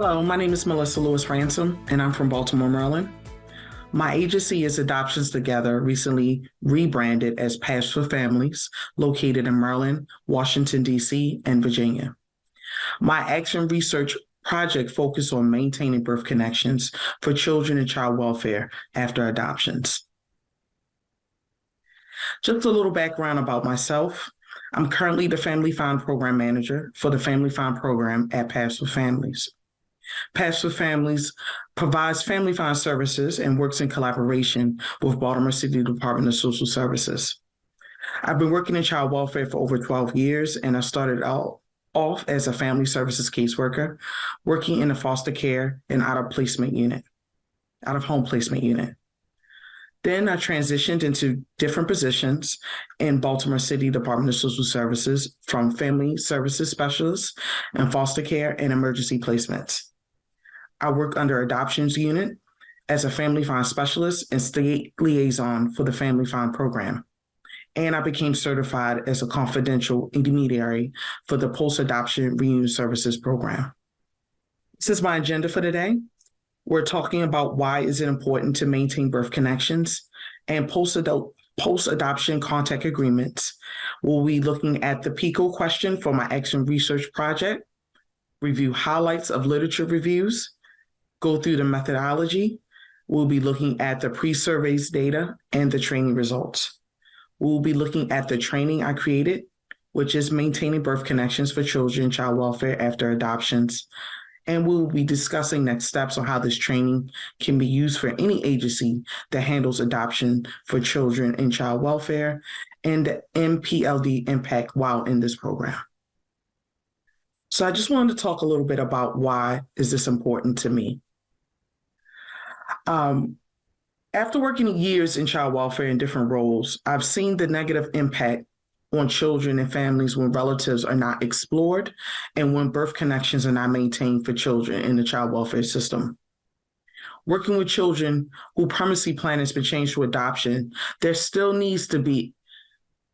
Hello, my name is Melissa Lewis-Ransom, and I'm from Baltimore, Maryland. My agency is Adoptions Together, recently rebranded as Paths for Families, located in Maryland, Washington, D.C., and Virginia. My action research project focuses on maintaining birth connections for children and child welfare after adoptions. Just a little background about myself. I'm currently the Family Find Program Manager for the Family Find Program at Paths for Families. Paths for Families provides family find services and works in collaboration with Baltimore City Department of Social Services. I've been working in child welfare for over 12 years, and I started out off as a family services caseworker, working in the foster care and out-of-home placement unit. Then I transitioned into different positions in Baltimore City Department of Social Services, from family services specialist and foster care and emergency placements. I work under adoptions unit as a family find specialist and state liaison for the Family Find program. And I became certified as a confidential intermediary for the post-adoption reunion services program. This is my agenda for today. We're talking about why is it important to maintain birth connections and post-adoption contact agreements. We'll be looking at the PICO question for my action research project, review highlights of literature reviews, go through the methodology. We'll be looking at the pre-surveys data and the training results. We'll be looking at the training I created, which is maintaining birth connections for children and child welfare after adoptions. And we'll be discussing next steps on how this training can be used for any agency that handles adoption for children and child welfare, and the MPLD impact while in this program. So I just wanted to talk a little bit about why is this important to me. After working years in child welfare in different roles, I've seen the negative impact on children and families when relatives are not explored and when birth connections are not maintained for children in the child welfare system. Working with children whose permanency plan has been changed to adoption, there still needs to be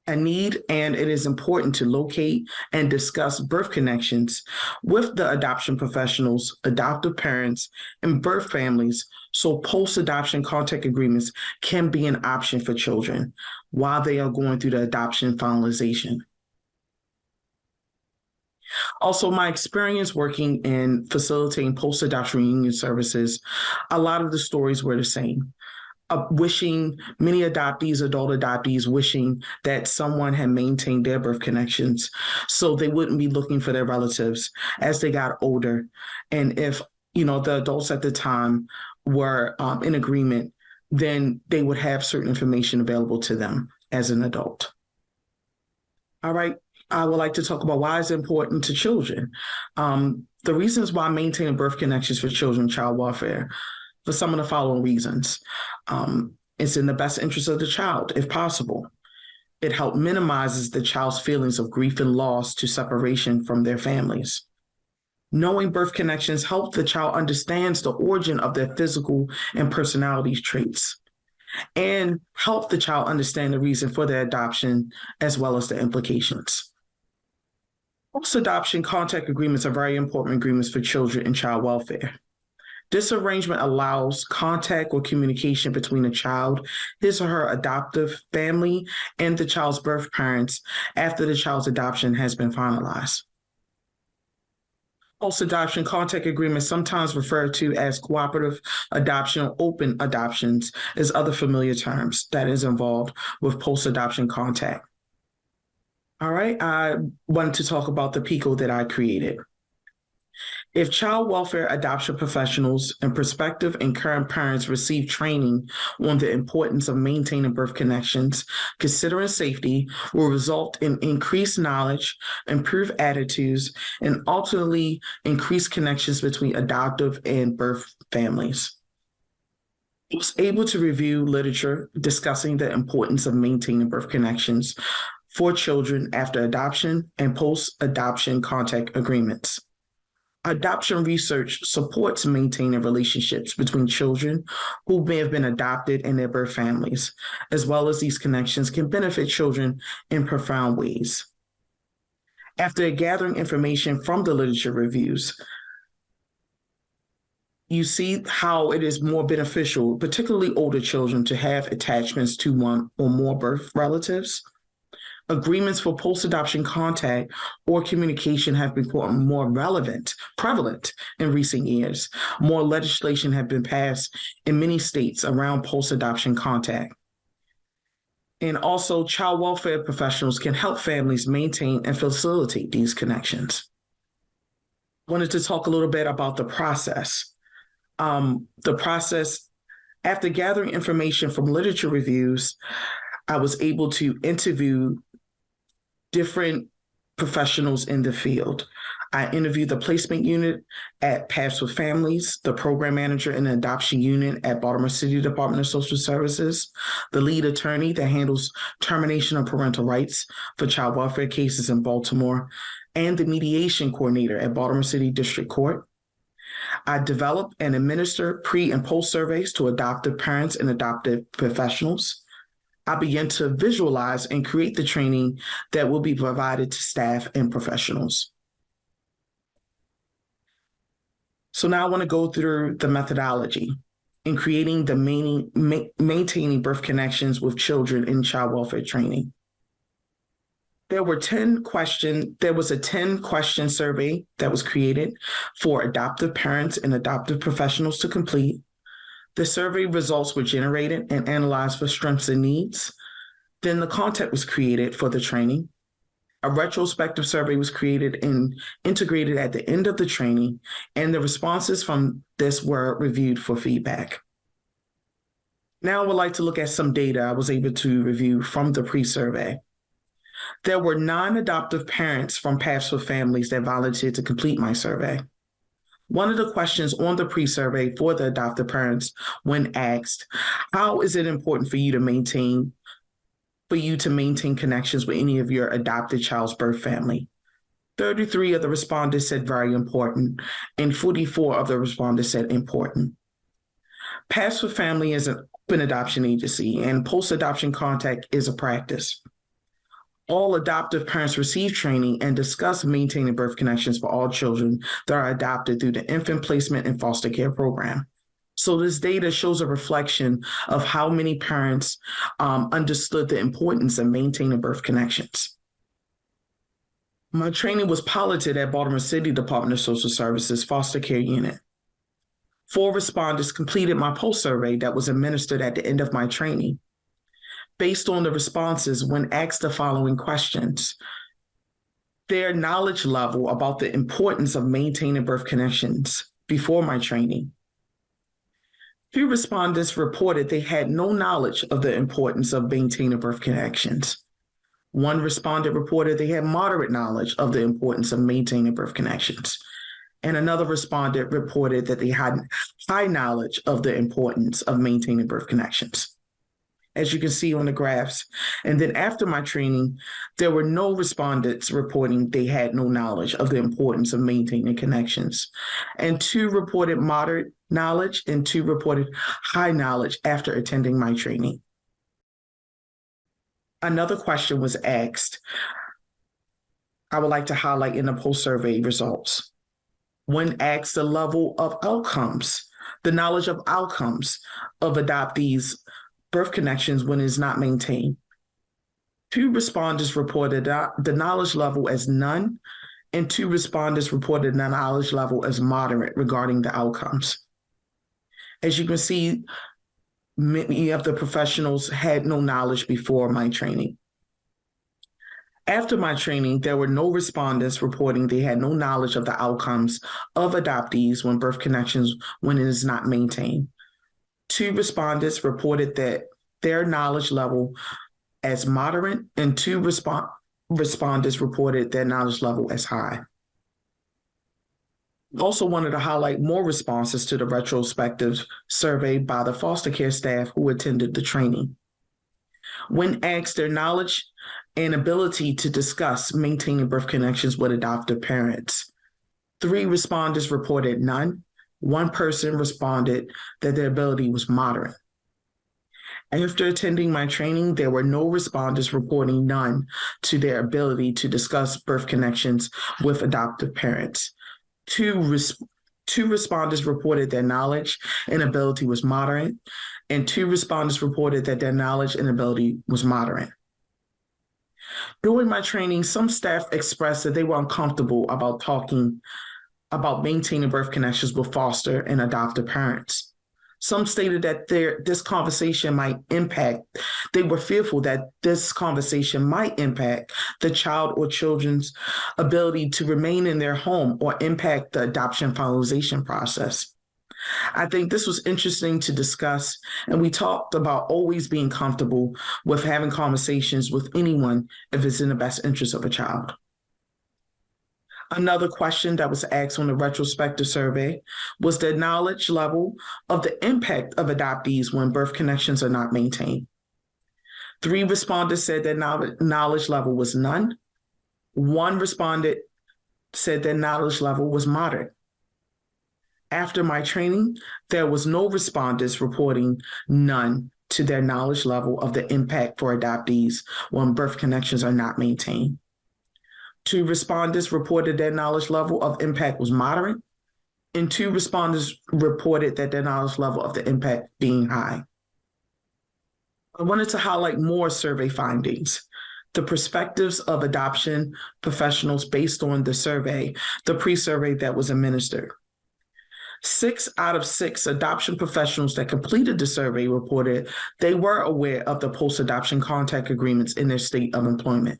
a need, and it is important to locate and discuss birth connections with the adoption professionals, adoptive parents, and birth families, so post-adoption contact agreements can be an option for children while they are going through the adoption finalization. Also, my experience working in facilitating post-adoption reunion services, a lot of the stories were the same. Many adult adoptees wishing that someone had maintained their birth connections so they wouldn't be looking for their relatives as they got older. And if, the adults at the time were in agreement, then they would have certain information available to them as an adult. All right. I would like to talk about why it's important to children. The reasons why maintaining birth connections for children and child welfare, for some of the following reasons. It's in the best interest of the child, if possible. It helps minimizes the child's feelings of grief and loss to separation from their families. Knowing birth connections help the child understands the origin of their physical and personality traits, and help the child understand the reason for their adoption as well as the implications. Post-adoption contact agreements are very important agreements for children and child welfare. This arrangement allows contact or communication between a child, his or her adoptive family, and the child's birth parents after the child's adoption has been finalized. Post-adoption contact agreements, sometimes referred to as cooperative adoption or open adoptions, is other familiar terms that is involved with post-adoption contact. All right, I wanted to talk about the PICO that I created. If child welfare adoption professionals and prospective and current parents receive training on the importance of maintaining birth connections, considering safety will result in increased knowledge, improved attitudes, and ultimately increased connections between adoptive and birth families. I was able to review literature discussing the importance of maintaining birth connections for children after adoption and post-adoption contact agreements. Adoption research supports maintaining relationships between children who may have been adopted and their birth families, as well as these connections can benefit children in profound ways. After gathering information from the literature reviews, you see how it is more beneficial, particularly older children, to have attachments to one or more birth relatives. Agreements for post-adoption contact or communication have become more prevalent in recent years. More legislation has been passed in many states around post-adoption contact. And also, child welfare professionals can help families maintain and facilitate these connections. I wanted to talk a little bit about the process. The process, after gathering information from literature reviews, I was able to interview different professionals in the field. I interviewed the placement unit at Paths with Families, the program manager in the adoption unit at Baltimore City Department of Social Services, the lead attorney that handles termination of parental rights for child welfare cases in Baltimore, and the mediation coordinator at Baltimore City District Court. I develop and administer pre- and post surveys to adoptive parents and adoptive professionals. I begin to visualize and create the training that will be provided to staff and professionals. So now I want to go through the methodology in creating the maintaining birth connections with children in child welfare training. There was a 10-question survey that was created for adoptive parents and adoptive professionals to complete. The survey results were generated and analyzed for strengths and needs. Then the content was created for the training. A retrospective survey was created and integrated at the end of the training, and the responses from this were reviewed for feedback. Now I would like to look at some data I was able to review from the pre-survey. There were non-adoptive parents from Paths with Families that volunteered to complete my survey. One of the questions on the pre-survey for the adoptive parents, when asked, how is it important for you to maintain connections with any of your adopted child's birth family? 33 of the respondents said very important, and 44 of the respondents said important. Paths with Family is an open adoption agency, and post-adoption contact is a practice. All adoptive parents receive training and discuss maintaining birth connections for all children that are adopted through the infant placement and foster care program. So this data shows a reflection of how many parents understood the importance of maintaining birth connections. My training was piloted at Baltimore City Department of Social Services foster care unit. 4 respondents completed my post survey that was administered at the end of my training. Based on the responses, when asked the following questions, their knowledge level about the importance of maintaining birth connections before my training. 2 respondents reported they had no knowledge of the importance of maintaining birth connections. 1 respondent reported they had moderate knowledge of the importance of maintaining birth connections. And another respondent reported that they had high knowledge of the importance of maintaining birth connections, as you can see on the graphs. And then after my training, there were no respondents reporting they had no knowledge of the importance of maintaining connections. And 2 reported moderate knowledge and 2 reported high knowledge after attending my training. Another question was asked, I would like to highlight in the post-survey results. When asked the level of outcomes, the knowledge of outcomes of adoptees' birth connections when it is not maintained. 2 respondents reported the knowledge level as none, and 2 respondents reported the knowledge level as moderate regarding the outcomes. As you can see, many of the professionals had no knowledge before my training. After my training, there were no respondents reporting they had no knowledge of the outcomes of adoptees when birth connections when it is not maintained. 2 respondents reported that their knowledge level as moderate, and 2 respondents reported their knowledge level as high. Also wanted to highlight more responses to the retrospective survey by the foster care staff who attended the training. When asked their knowledge and ability to discuss maintaining birth connections with adoptive parents, 3 respondents reported none. 1 person responded that their ability was moderate. After attending my training, there were no respondents reporting none to their ability to discuss birth connections with adoptive parents. 2 2 respondents reported their knowledge and ability was moderate, and 2 respondents reported that their knowledge and ability was moderate. During my training, some staff expressed that they were uncomfortable about talking about maintaining birth connections with foster and adoptive parents. Some stated that this conversation might impact, they were fearful that this conversation might impact the child or children's ability to remain in their home or impact the adoption finalization process. I think this was interesting to discuss, and we talked about always being comfortable with having conversations with anyone if it's in the best interest of a child. Another question that was asked on the retrospective survey was the knowledge level of the impact of adoptees when birth connections are not maintained. 3 respondents said their knowledge level was none. 1 respondent said their knowledge level was moderate. After my training, there was no respondents reporting none to their knowledge level of the impact for adoptees when birth connections are not maintained. 2 respondents reported their knowledge level of impact was moderate, and 2 respondents reported that their knowledge level of the impact being high. I wanted to highlight more survey findings. The perspectives of adoption professionals based on the survey, the pre-survey that was administered. 6 out of 6 adoption professionals that completed the survey reported they were aware of the post-adoption contact agreements in their state of employment.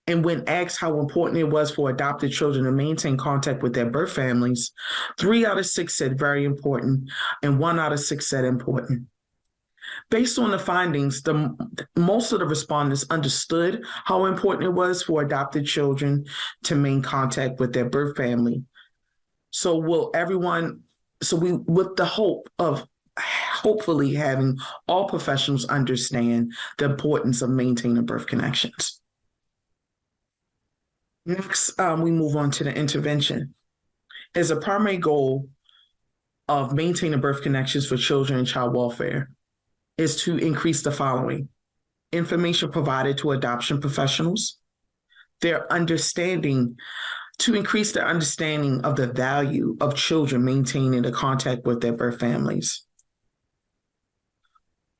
And when asked how important it was for adopted children to maintain contact with their birth families, 3 out of 6 said very important, and 1 out of 6 said important. Based on the findings, most of the respondents understood how important it was for adopted children to maintain contact with their birth family. With the hope of hopefully having all professionals understand the importance of maintaining birth connections. Next, we move on to the intervention. As a primary goal of maintaining birth connections for children and child welfare is to increase the following: information provided to adoption professionals, to increase their understanding of the value of children maintaining the contact with their birth families.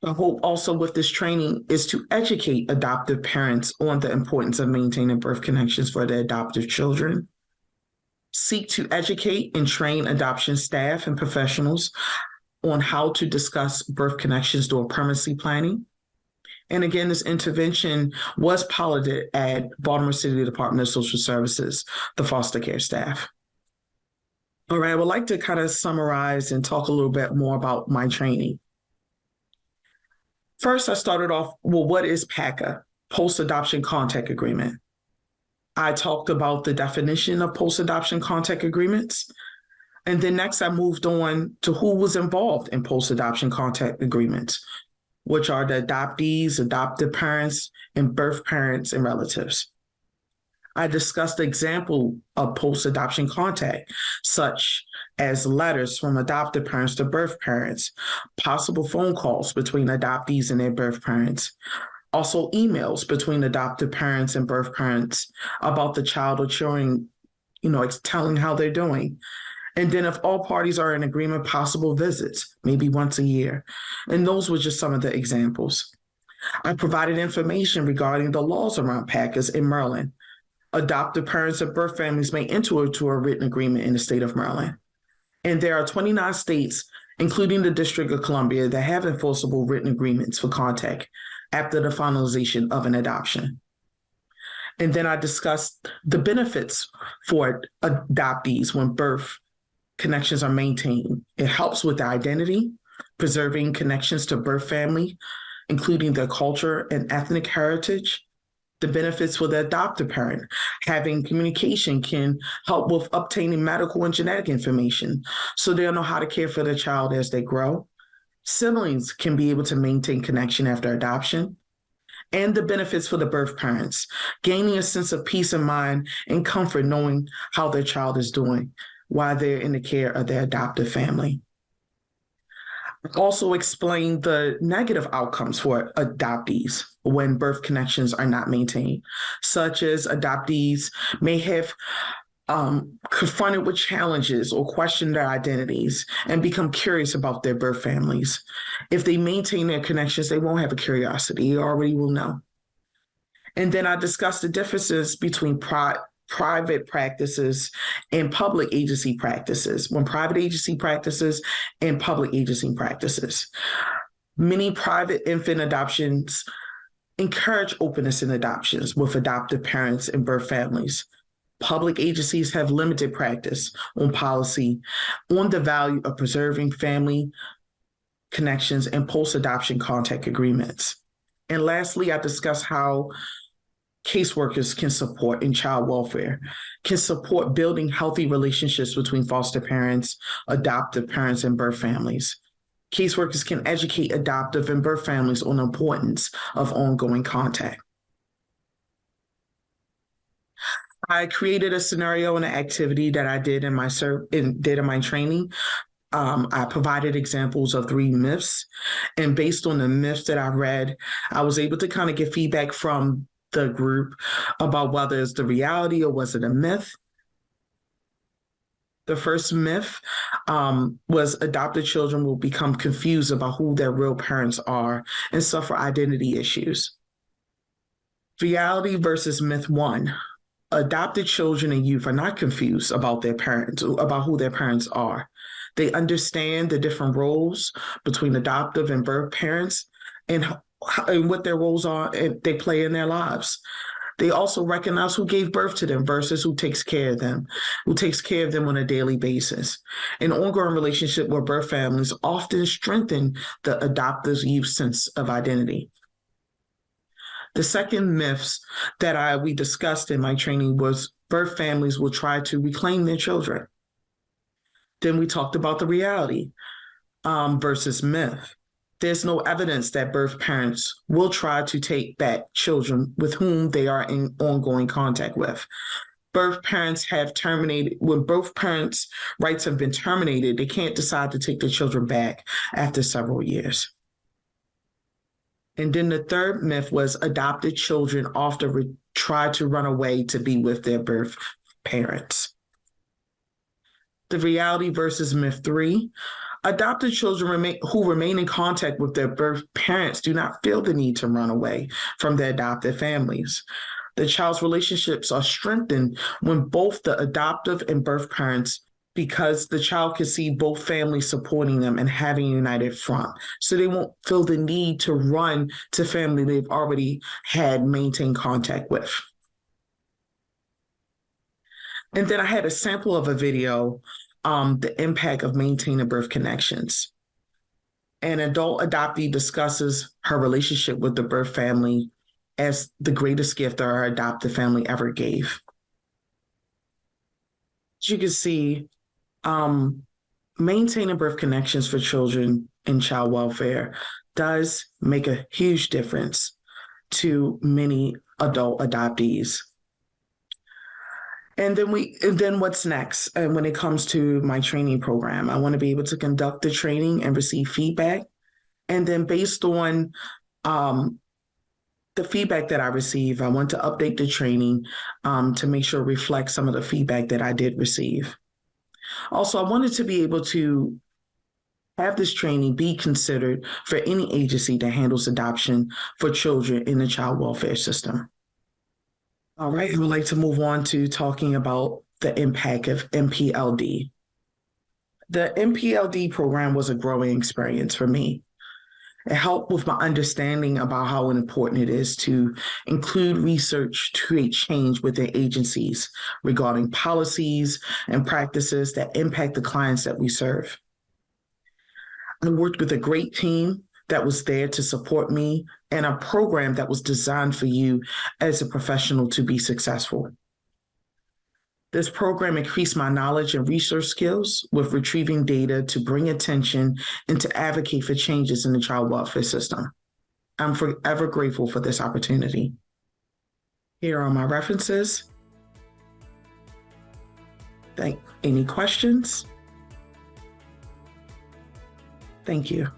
The hope also with this training is to educate adoptive parents on the importance of maintaining birth connections for their adoptive children. Seek to educate and train adoption staff and professionals on how to discuss birth connections during permanency planning. And again, this intervention was piloted at Baltimore City Department of Social Services, the foster care staff. All right, I would like to kind of summarize and talk a little bit more about my training. First, I started off, what is PACA, Post-Adoption Contact Agreement? I talked about the definition of post-adoption contact agreements. And then next, I moved on to who was involved in post-adoption contact agreements, which are the adoptees, adoptive parents, and birth parents and relatives. I discussed the example of post-adoption contact, such as letters from adoptive parents to birth parents, possible phone calls between adoptees and their birth parents, also emails between adoptive parents and birth parents about the child or children, telling how they're doing. And then if all parties are in agreement, possible visits, maybe once a year. And those were just some of the examples. I provided information regarding the laws around PACAs in Maryland. Adoptive parents and birth families may enter into a written agreement in the state of Maryland. And there are 29 states, including the District of Columbia, that have enforceable written agreements for contact after the finalization of an adoption. And then I discussed the benefits for adoptees when birth connections are maintained. It helps with their identity, preserving connections to birth family, including their culture and ethnic heritage. The benefits for the adoptive parent, having communication can help with obtaining medical and genetic information so they'll know how to care for their child as they grow. Siblings can be able to maintain connection after adoption. And the benefits for the birth parents, gaining a sense of peace of mind and comfort knowing how their child is doing while they're in the care of their adoptive family. Also explain the negative outcomes for adoptees when birth connections are not maintained, such as adoptees may have confronted with challenges or question their identities and become curious about their birth families. If they maintain their connections, they won't have a curiosity. You already will know. And then I discussed the differences between private practices and public agency practices, when private agency practices and public agency practices. Many private infant adoptions encourage openness in adoptions with adoptive parents and birth families. Public agencies have limited practice on policy on the value of preserving family connections and post-adoption contact agreements. And lastly, I discussed how caseworkers can support in child welfare, can support building healthy relationships between foster parents, adoptive parents, and birth families. Caseworkers can educate adoptive and birth families on the importance of ongoing contact. I created a scenario and an activity that I did in my training. I provided examples of 3 myths, and based on the myths that I read, I was able to kind of get feedback from the group about whether it's the reality or was it a myth. The first myth was adopted children will become confused about who their real parents are and suffer identity issues. Reality versus myth 1. Adopted children and youth are not confused about their parents, about who their parents are. They understand the different roles between adoptive and birth parents and what their roles are and they play in their lives. They also recognize who gave birth to them versus who takes care of them on a daily basis. An ongoing relationship with birth families often strengthen the adoptive youth sense of identity. The second myths that we discussed in my training was birth families will try to reclaim their children. Then we talked about the reality versus myth. There's no evidence that birth parents will try to take back children with whom they are in ongoing contact with. When both parents' rights have been terminated, they can't decide to take their children back after several years. And then the third myth was adopted children often try to run away to be with their birth parents. The reality versus myth 3. Adopted children who remain in contact with their birth parents do not feel the need to run away from their adopted families. The child's relationships are strengthened when both the adoptive and birth parents, because the child can see both families supporting them and having a united front. So they won't feel the need to run to family they've already had maintained contact with. And then I had a sample of a video, the impact of maintaining birth connections. An adult adoptee discusses her relationship with the birth family as the greatest gift that her adoptive family ever gave. As you can see, maintaining birth connections for children in child welfare does make a huge difference to many adult adoptees. And then what's next? And when it comes to my training program, I want to be able to conduct the training and receive feedback. And then based on the feedback that I receive, I want to update the training to make sure it reflects some of the feedback that I did receive. Also, I wanted to be able to have this training be considered for any agency that handles adoption for children in the child welfare system. All right, I would like to move on to talking about the impact of MPLD. The MPLD program was a growing experience for me. It helped with my understanding about how important it is to include research to create change within agencies regarding policies and practices that impact the clients that we serve. I worked with a great team that was there to support me and a program that was designed for you as a professional to be successful. This program increased my knowledge and research skills with retrieving data to bring attention and to advocate for changes in the child welfare system. I'm forever grateful for this opportunity. Here are my references. Any questions? Thank you.